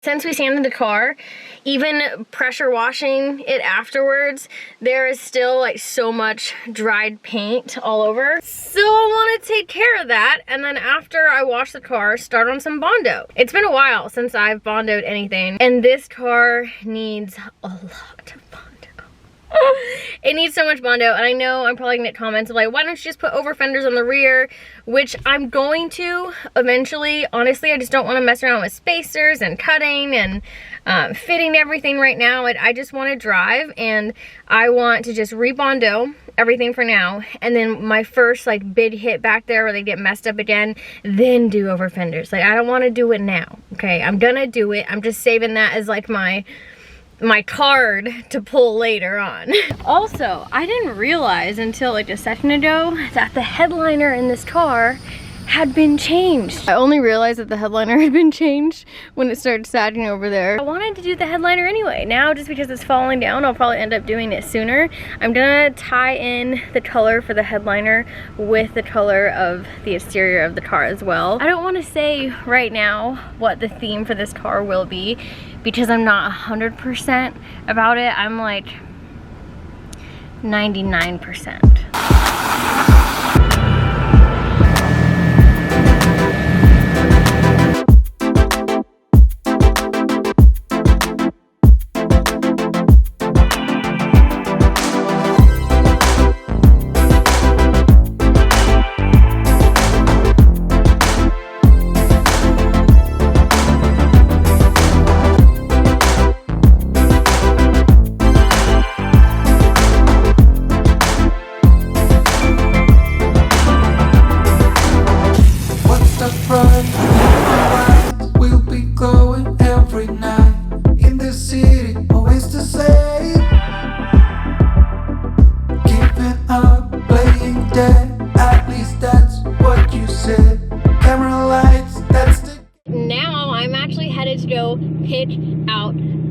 Since we sanded the car, even pressure washing it afterwards, there is still like so much dried paint all over. So I want to take care of that, and then after I wash the car, start on some Bondo. It's been a while since I've Bondoed anything, and this car needs a lot of Bondo. It needs so much Bondo, and I know I'm probably gonna get comments of like, why don't you just put over fenders on the rear, which I'm going to eventually. Honestly, I just don't want to mess around with spacers and cutting and fitting everything right now. I just want to drive, and I want to just re-Bondo everything for now, and then my first like big hit back there where they get messed up again, then do over fenders. Like, I don't want to do it now, okay? I'm gonna do it. I'm just saving that as like my card to pull later on. Also, I didn't realize until like a second ago that the headliner in this car had been changed. I only realized that the headliner had been changed when it started sagging over there. I wanted to do the headliner anyway. Now, just because it's falling down, I'll probably end up doing it sooner. I'm gonna tie in the color for the headliner with the color of the exterior of the car as well. I don't want to say right now what the theme for this car will be because I'm not 100% about it. I'm like 99%.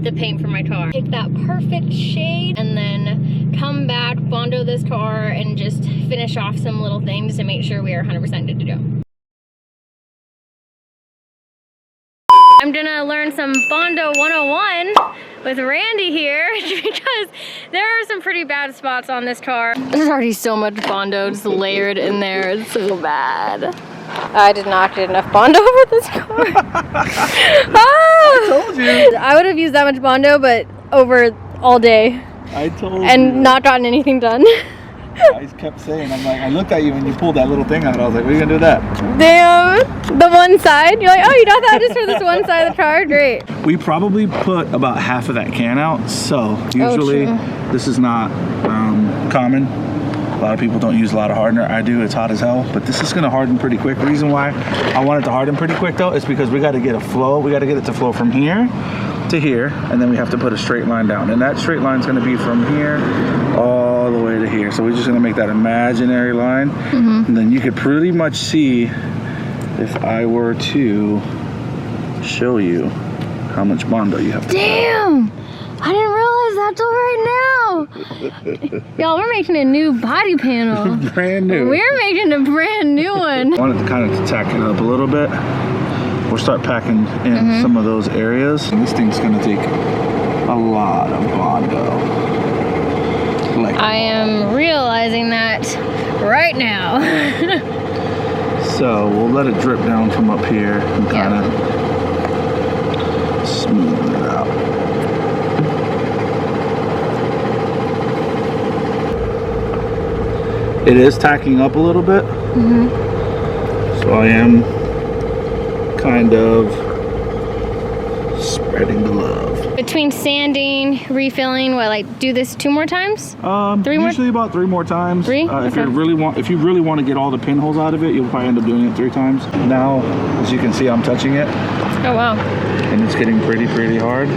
The paint for my car. Pick that perfect shade and then come back, Bondo this car, and just finish off some little things to make sure we are 100% good to go. I'm gonna learn some Bondo 101 with Randy here because there are some pretty bad spots on this car. There's already so much Bondo just layered in there. It's so bad. I did not get enough Bondo for this car. I told you. I would have used that much Bondo, but over all day. I told you. And not gotten anything done. I kept saying, I'm like, I looked at you when you pulled that little thing out. I was like, what are you gonna do with that? Damn. The one side? You're like, oh, you got that just for this one side of the car? Great. We probably put about half of that can out. So usually this is not common. A lot of people don't use a lot of hardener. I do. It's hot as hell, but this is gonna harden pretty quick. The reason why I want it to harden pretty quick though is because we got to get a flow. We got to get it to flow from here to here, and then we have to put a straight line down, and that straight line is going to be from here all the way to here. So we're just going to make that imaginary line, and then you could pretty much see if I were to show you how much Bondo you have to Damn! I didn't realize that till right now. Y'all, we're making a new body panel. Brand new. We're making a brand new one. I wanted to kind of tack it up a little bit. We'll start packing in some of those areas. And this thing's gonna take a lot of Bondo. Like, I am realizing that right now. So we'll let it drip down from up here and kind of smooth it out. It is tacking up a little bit. So I am kind of spreading the love. Between sanding, refilling, what, like do this 2 more times? Usually about 3 more times. 3? If you really want to get all the pinholes out of it, you'll probably end up doing it 3 times. Now, as you can see, I'm touching it. Oh wow. And it's getting pretty hard.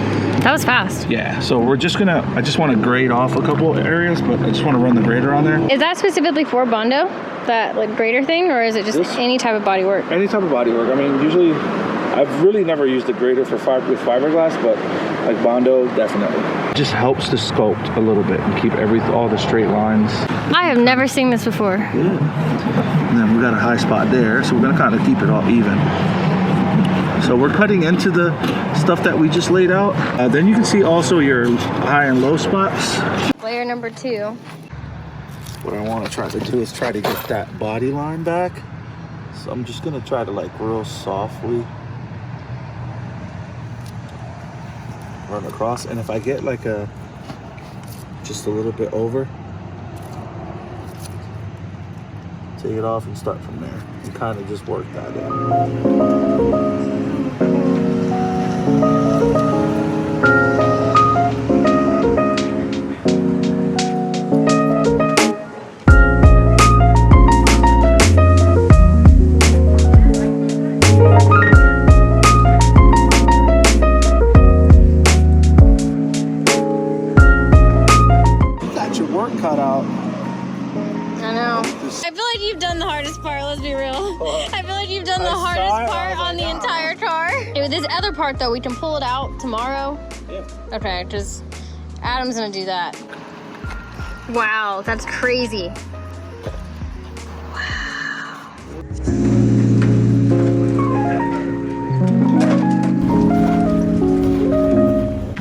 That was fast. Yeah, so we're just gonna, I just want to grade off a couple areas, but I just want to run the grader on there. Is that specifically for Bondo? That like grader thing, or is it just any type of body work? Any type of body work. I mean, usually, I've really never used a grader for with fiberglass, but like Bondo, definitely. It just helps to sculpt a little bit and keep all the straight lines. I have never seen this before. Yeah. And then we got a high spot there, so we're gonna kind of keep it all even. So we're cutting into the stuff that we just laid out. Then you can see also your high and low spots. Layer number 2. What I want to try to do is try to get that body line back. So I'm just gonna try to like real softly run across, and if I get like just a little bit over, take it off and start from there and kind of just work that in. This other part though, we can pull it out tomorrow. Yeah. Okay, just Adam's gonna do that. Wow, that's crazy. Wow.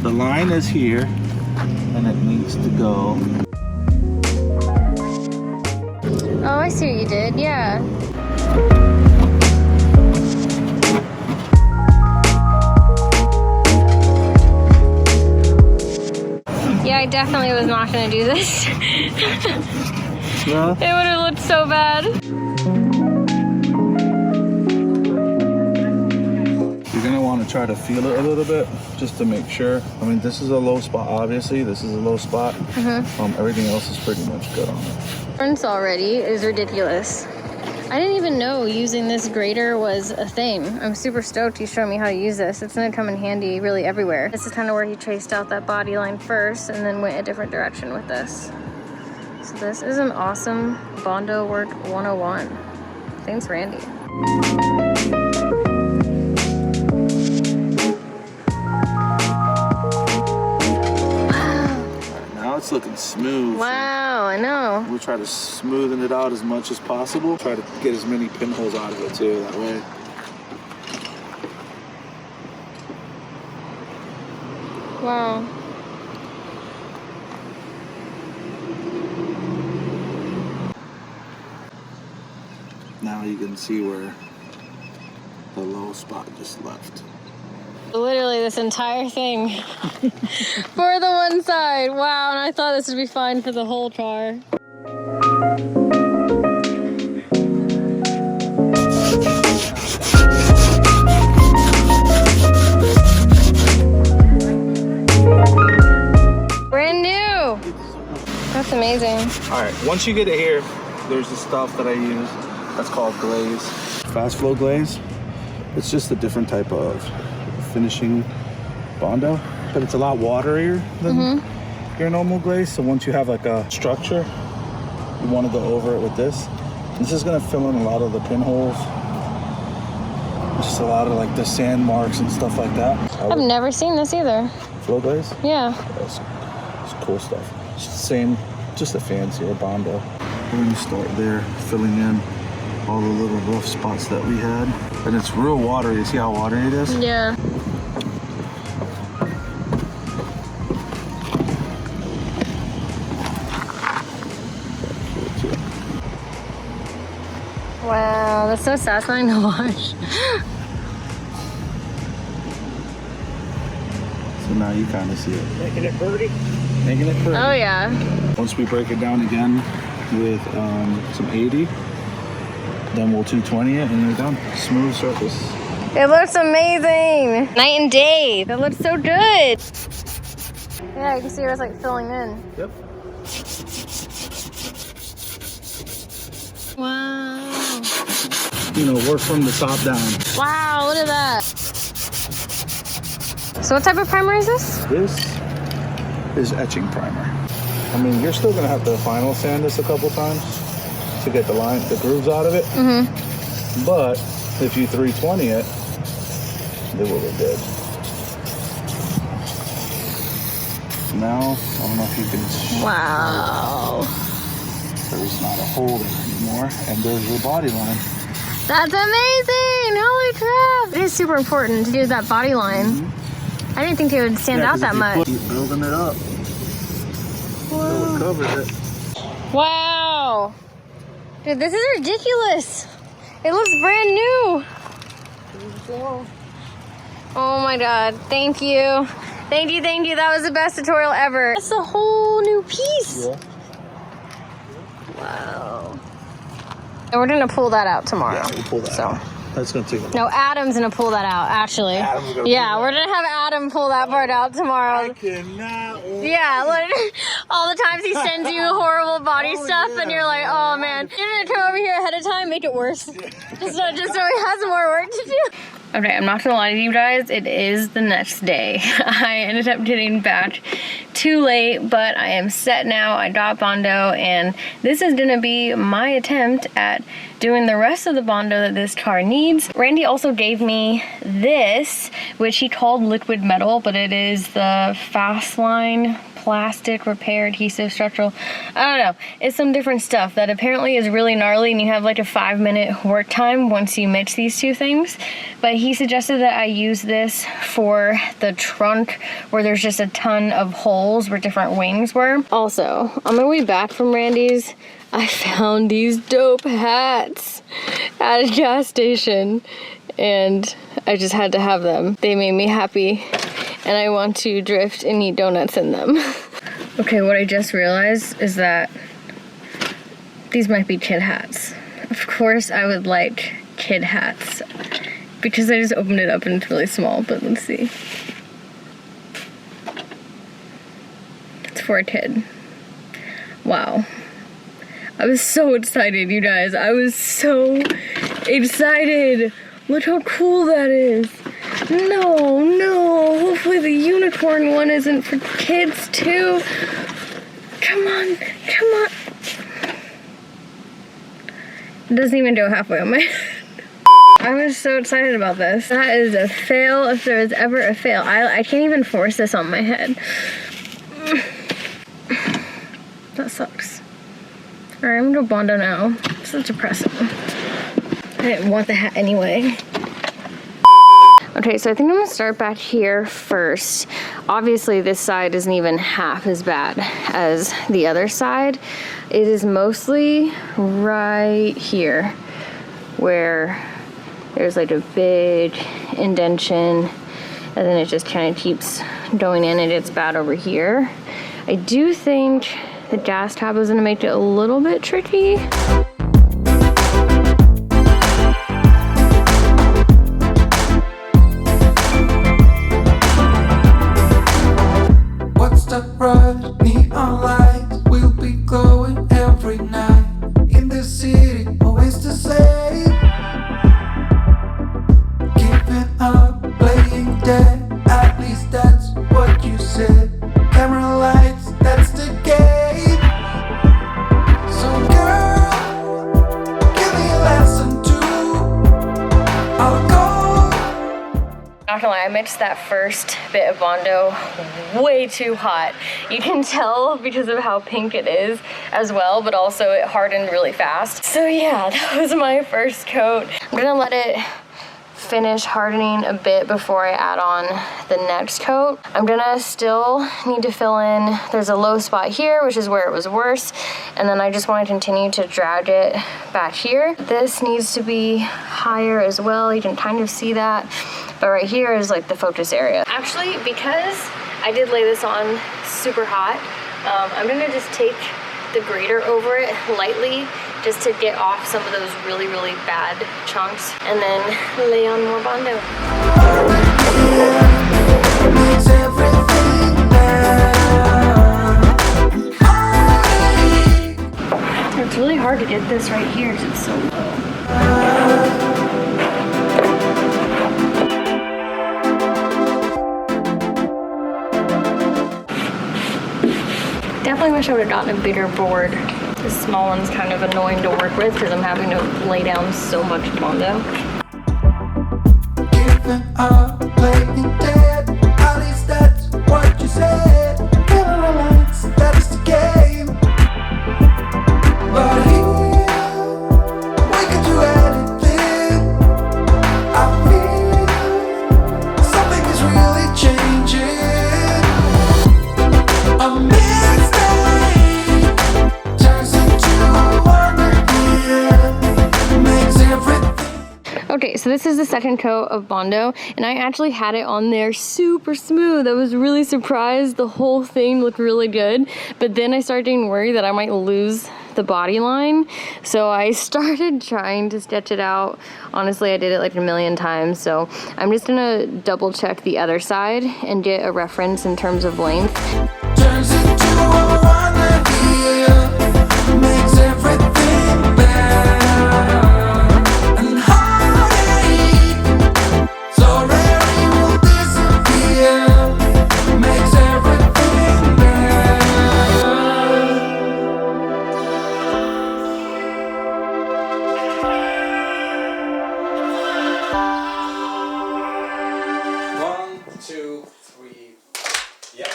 The line is here and it needs to go. Oh, I see what you did, yeah. Yeah, I definitely was not gonna do this. Yeah. It would have looked so bad. You're gonna want to try to feel it a little bit just to make sure. I mean, this is a low spot, obviously. This is a low spot. Everything else is pretty much good on it. Turns already is ridiculous. I didn't even know using this grater was a thing. I'm super stoked you showed me how to use this. It's gonna come in handy really everywhere. This is kind of where he traced out that body line first and then went a different direction with this. So this is an awesome Bondo work 101. Thanks, Randy. It's looking smooth. Wow, I know. We'll try to smoothen it out as much as possible. Try to get as many pinholes out of it too, that way. Wow. Now you can see where the low spot just left. Literally this entire thing for the one side. Wow, and I thought this would be fine for the whole car. Brand new. That's amazing. All right, once you get it here, there's the stuff that I use. That's called glaze. Fast flow glaze. It's just a different type of finishing Bondo, but it's a lot waterier than your normal glaze. So once you have like a structure, you want to go over it with this. This is going to fill in a lot of the pinholes, just a lot of like the sand marks and stuff like that. I've never seen this either. Flow glaze? Yeah. It's cool stuff. It's the same, just a fancier Bondo. We're going to start there, filling in all the little rough spots that we had. And it's real watery. You see how watery it is? Yeah. Wow, that's so satisfying to watch. So now you kind of see it. Making it pretty. Making it pretty. Oh yeah. Once we break it down again with some 80, then we'll 220 it and you're done. Smooth surface. It looks amazing. Night and day. That looks so good. Yeah, you can see where it's like filling in. Yep. Wow. You know, work from the top down. Wow, look at that. So what type of primer is this? This is etching primer. I mean, you're still gonna have to final sand this a couple times to get the grooves out of it. But if you 320 it, it will look good. Now, I don't know if you can. Wow. There's not a hole there anymore, and there's your body line. That's amazing! Holy crap! It is super important to do that body line. I didn't think they would stand out that much. Keep building it up. So it covers it. Wow. Dude, this is ridiculous. It looks brand new. Oh my God, thank you. Thank you, thank you. That was the best tutorial ever. That's a whole new piece. Yeah. Wow. And we're gonna pull that out tomorrow. Yeah, we'll pull that out. That's gonna take a while. No, Adam's gonna pull that out, actually. Yeah, we're gonna have Adam pull that part out tomorrow. I cannot wait. Yeah, like, all the times he sends you horrible body stuff and you're like, oh man, you're gonna come over here ahead of time, make it worse. Just so he has more work to do. Okay, I'm not gonna lie to you guys, it is the next day. I ended up getting back too late, but I am set now. I got Bondo, and this is gonna be my attempt at doing the rest of the Bondo that this car needs. Randy also gave me this, which he called liquid metal, but it is the Fastline plastic repair adhesive structural. I don't know. It's some different stuff that apparently is really gnarly, and you have like a 5-minute work time once you mix these two things. But he suggested that I use this for the trunk where there's just a ton of holes where different wings were. Also, on my way back from Randy's, I found these dope hats at a gas station, and I just had to have them. They made me happy, and I want to drift and eat donuts in them. Okay, what I just realized is that these might be kid hats. Of course I would like kid hats because I just opened it up and it's really small, but let's see. It's for a kid. Wow. I was so excited, you guys. I was so excited. Look how cool that is. No, hopefully the unicorn one isn't for kids too. Come on. It doesn't even go halfway on my head. I was so excited about this. That is a fail if there was ever a fail. I can't even force this on my head. That sucks. Alright, I'm gonna go Bondo now. So depressing. I didn't want the hat anyway. Okay, so I think I'm gonna start back here first. Obviously, this side isn't even half as bad as the other side. It is mostly right here where there's like a big indentation, and then it just kind of keeps going in, and it's bad over here. I do think the gas tab is gonna make it a little bit tricky. What's that bright neon light? We'll be glowing every night in the city, always the same. Giving up, playing dead. At least that's what you said. Camera lights, that's the game. So girl, give me a lesson too. I'll go. Not gonna lie, I mixed that first bit of Bondo way too hot. You can tell because of how pink it is as well, but also it hardened really fast. So yeah, that was my first coat. I'm gonna let it finish hardening a bit before I add on the next coat. I'm gonna still need to fill in, there's a low spot here, which is where it was worse, and then I just want to continue to drag it back here. This needs to be higher as well, you can kind of see that, but right here is like the focus area. Actually, because I did lay this on super hot, I'm gonna just take the grater over it lightly just to get off some of those really, really bad chunks, and then lay on more Bondo. It's really hard to get this right here because it's so low. Definitely wish I would have gotten a bigger board. This small one's kind of annoying to work with because I'm having to lay down so much Bondo. Giving up, playing dead. At least that's what you said. Camera lights, that's the game. But here, we can do anything. I feel something is really changing. so this is the second coat of Bondo, and I actually had it on there super smooth. I was really surprised. The whole thing looked really good, but then I started getting worried that I might lose the body line, so I started trying to sketch it out. Honestly, I did it like a million times, so I'm just gonna double check the other side and get a reference in terms of length. Turns into a wonder, makes everything better. And heartache, so rare it will disappear, makes everything better. 1, 2, 3. Yeah.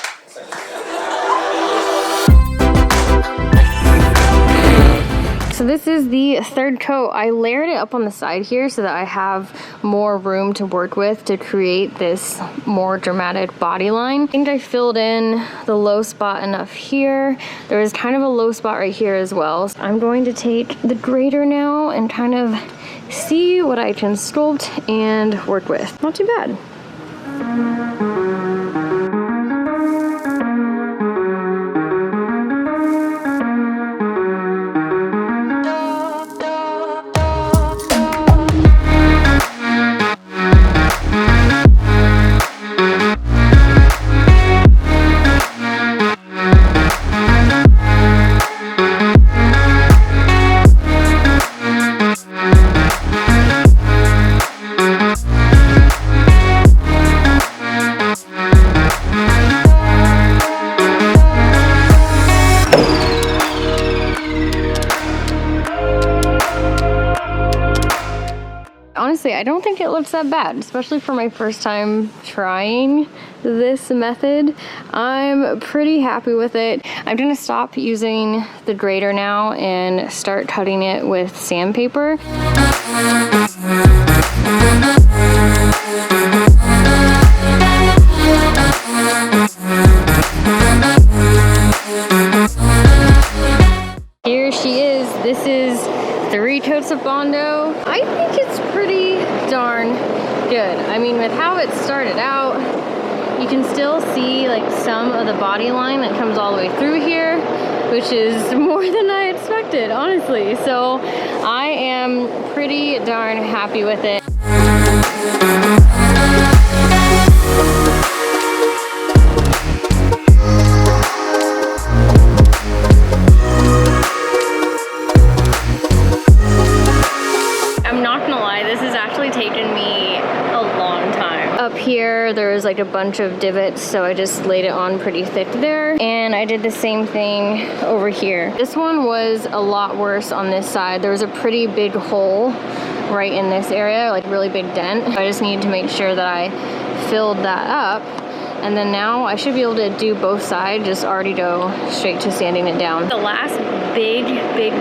So this is the third coat. I layered it up on the side here so that I have more room to work with to create this more dramatic body line. I think I filled in the low spot enough here. There is kind of a low spot right here as well. So I'm going to take the grater now and kind of see what I can sculpt and work with. Not too bad. Honestly, I don't think it looks that bad, especially for my first time trying this method. I'm pretty happy with it. I'm gonna stop using the grater now and start cutting it with sandpaper. Here she is. This is 3 coats of Bondo. I think it's pretty darn good. I mean, with how it started out, you can still see like some of the body line that comes all the way through here, which is more than I expected, honestly. So I am pretty darn happy with it. Here there was like a bunch of divots, so I just laid it on pretty thick there, and I did the same thing over here. This one was a lot worse on this side. There was a pretty big hole right in this area, like really big dent. I just needed to make sure that I filled that up, and then now I should be able to do both sides, just already go straight to sanding it down. The last big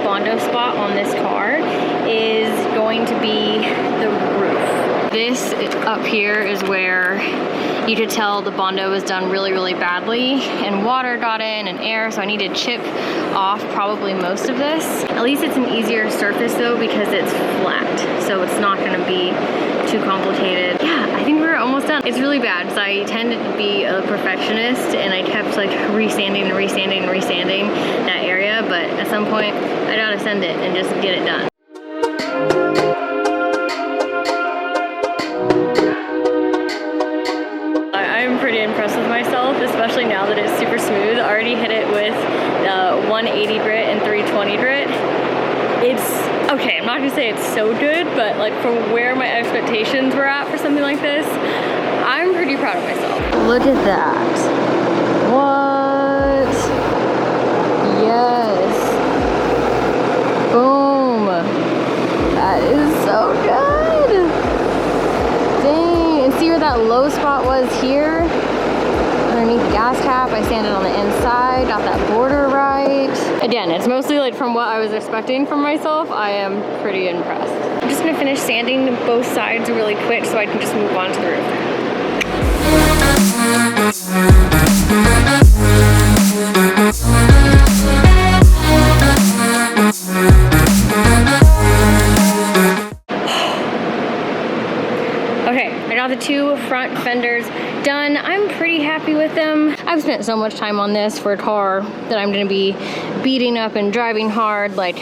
Bondo spot on this car is going to be the roof. This up here is where you could tell the Bondo was done really badly, and water got in and air, so I need to chip off probably most of this. At least it's an easier surface though because it's flat, so it's not going to be too complicated. Yeah, I think we're almost done. It's really bad because I tended to be a perfectionist and I kept like resanding that area, but at some point I gotta send it and just get it done. Pretty impressed with myself, especially now that it's super smooth. I already hit it with 180 grit and 320 grit. It's okay, I'm not gonna say it's so good, but like from where my expectations were at for something like this, I'm pretty proud of myself. Look at that. What? Yes. Boom. That is so good. Dang, and see where that low spot was here? Underneath the gas cap, I sanded on the inside, got that border right. Again, it's mostly like from what I was expecting from myself. I am pretty impressed. I'm just gonna finish sanding both sides really quick so I can just move on to the roof. front fenders done. I'm pretty happy with them. I've spent so much time on this for a car that I'm gonna be beating up and driving hard. Like,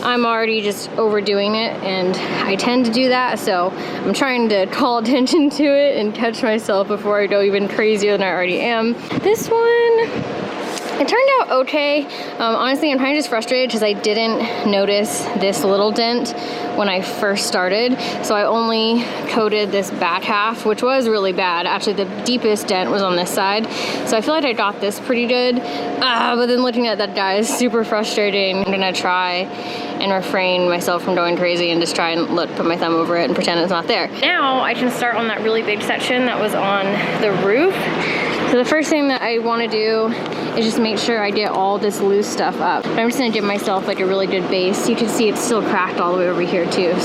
I'm already just overdoing it, and I tend to do that, so I'm trying to call attention to it and catch myself before I go even crazier than I already am. This one, it turned out okay. Honestly, I'm kind of just frustrated because I didn't notice this little dent when I first started. So I only coated this back half, which was really bad. Actually, the deepest dent was on this side. So I feel like I got this pretty good. But then looking at that guy is super frustrating. I'm gonna try and refrain myself from going crazy and just try and put my thumb over it and pretend it's not there. Now I can start on that really big section that was on the roof. So the first thing that I want to do is just make sure I get all this loose stuff up. But I'm just going to give myself like a really good base. You can see it's still cracked all the way over here too.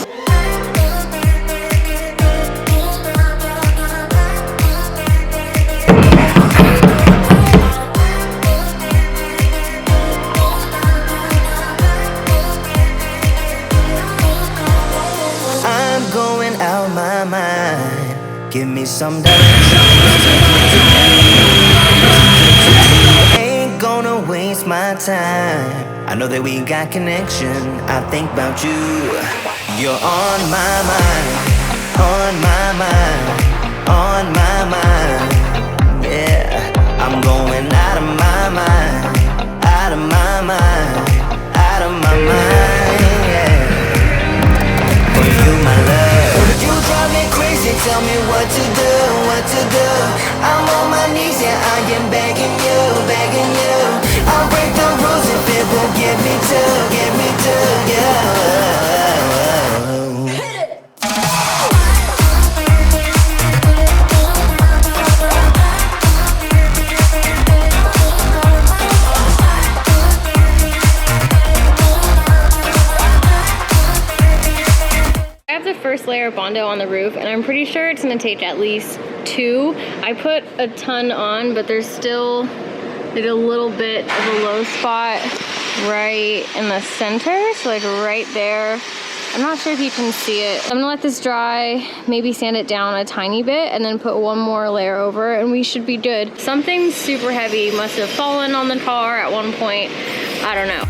I'm going out my mind. Give me some direction. Ain't gonna waste my time. I know that we got connection. I think about you. You're on my mind. On my mind. On my mind. Yeah. I'm going out of my mind. Out of my mind. Out of my mind. Yeah. For you, my love. You drive me crazy. Tell me what to do. What to do. I'm on my knees. Yeah, I am begging you. Begging you. I'll break the rules if it will get me to you. I have the first layer of Bondo on the roof, and I'm pretty sure it's gonna take at least 2. I put a ton on, but there's still like a little bit of a low spot right in the center, so like right there. I'm not sure if you can see it. I'm gonna let this dry, maybe sand it down a tiny bit, and then put one more layer over, and we should be good. Something super heavy must have fallen on the car at one point. I don't know.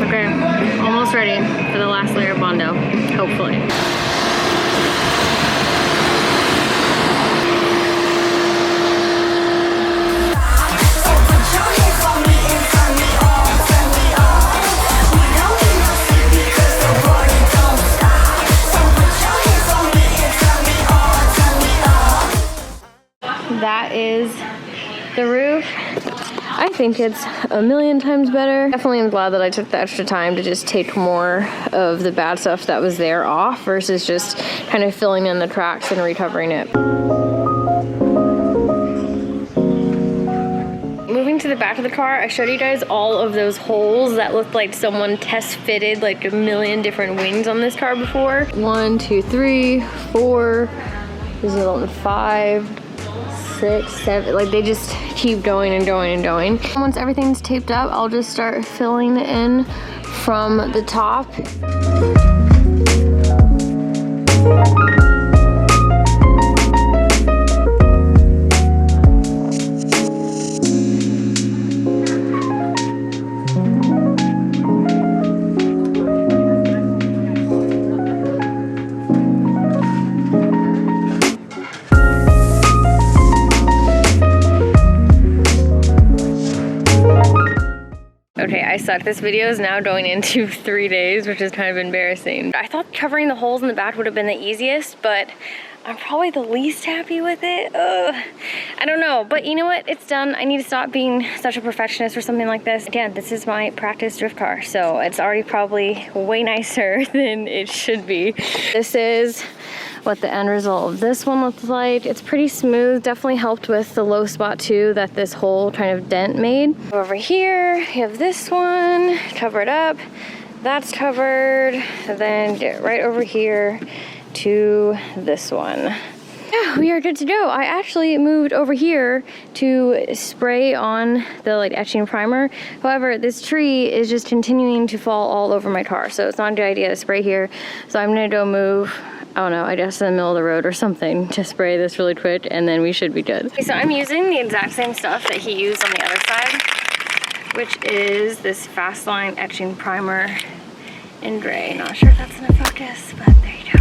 Okay, almost ready for the last layer of Bondo, hopefully. That is the roof. I think it's a million times better. Definitely am glad that I took the extra time to just take more of the bad stuff that was there off versus just kind of filling in the cracks and recovering it. Moving to the back of the car, I showed you guys all of those holes that looked like someone test fitted like a million different wings on this car before. 1, 2, 3, 4, there's another one, 5, 6, 7, like they just keep going and going and going. Once everything's taped up, I'll just start filling it in from the top. Okay, I suck. This video is now going into 3 days, which is kind of embarrassing. I thought covering the holes in the back would have been the easiest, but I'm probably the least happy with it. I don't know, but you know what? It's done. I need to stop being such a perfectionist for something like this. Again, this is my practice drift car, so it's already probably way nicer than it should be. This is what the end result of this one looks like. It's pretty smooth, definitely helped with the low spot too that this whole kind of dent made. Over here, you have this one covered up, that's covered, and then get right over here to this one. yeah, we are good to go. I actually moved over here to spray on the like etching primer. However, this tree is just continuing to fall all over my car, so it's not a good idea to spray here. So I'm gonna go move, I don't know, I guess in the middle of the road or something to spray this really quick, and then we should be good. Okay, so I'm using the exact same stuff that he used on the other side, which is this Fast Line etching primer in gray. Not sure if that's gonna focus, but there you go.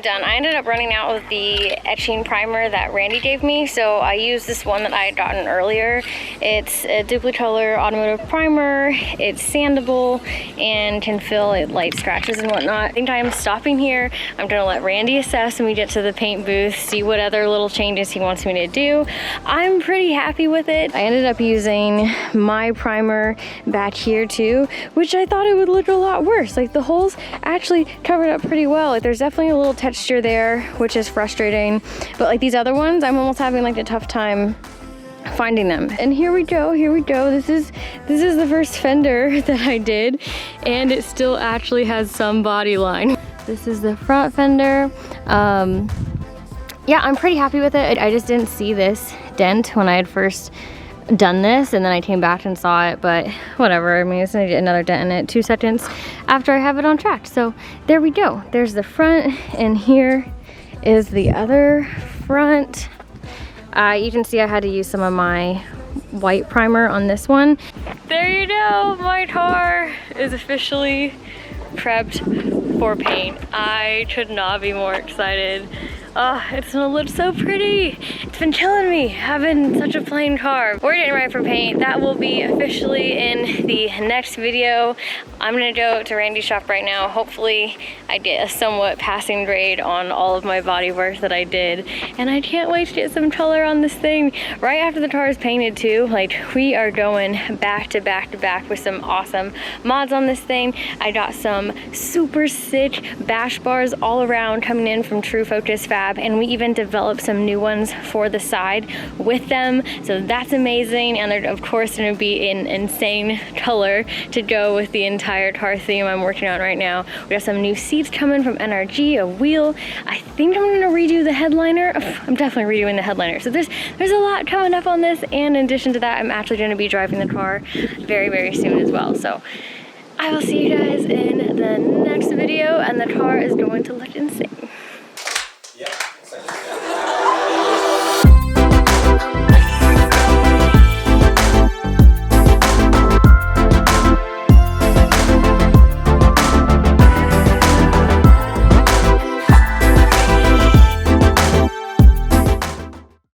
Done. I ended up running out of the etching primer that Randy gave me, so I used this one that I had gotten earlier. It's a Duplicolor automotive primer. It's sandable and can fill light scratches and whatnot. I think I am stopping here. I'm gonna let Randy assess when we get to the paint booth, see what other little changes he wants me to do. I'm pretty happy with it. I ended up using my primer back here too, which I thought it would look a lot worse. Like the holes actually covered up pretty well. Like there's definitely a little texture there, which is frustrating, but like these other ones, I'm almost having like a tough time finding them. And here we go. This is the first Fender that I did, and it still actually has some body line. This is the front fender. Yeah, I'm pretty happy with it. I just didn't see this dent when I had first done this, and then I came back and saw it, but whatever. I mean, it's gonna get another dent in it 2 seconds after I have it on track. So there we go. There's the front, and here is the other front. You can see I had to use some of my white primer on this one. There you go. My car is officially prepped for paint. I could not be more excited. Oh, it's gonna look so pretty. It's been killing me having such a plain car. We're getting ready for paint. That will be officially in the next video. I'm gonna go to Randy's shop right now. Hopefully I get a somewhat passing grade on all of my body work that I did. And I can't wait to get some color on this thing. Right after the car is painted too, like we are going back to back to back with some awesome mods on this thing. I got some super sick bash bars all around coming in from True Focus Fab, and we even developed some new ones for the side with them, so that's amazing. And they're of course going to be in insane color to go with the entire car theme I'm working on right now. We have some new seats coming from NRG, a wheel. I think I'm going to redo the headliner. I'm definitely redoing the headliner. So there's a lot coming up on this, and in addition to that, I'm actually going to be driving the car very, very soon as well. So I will see you guys in the next video, and the car is going to look insane.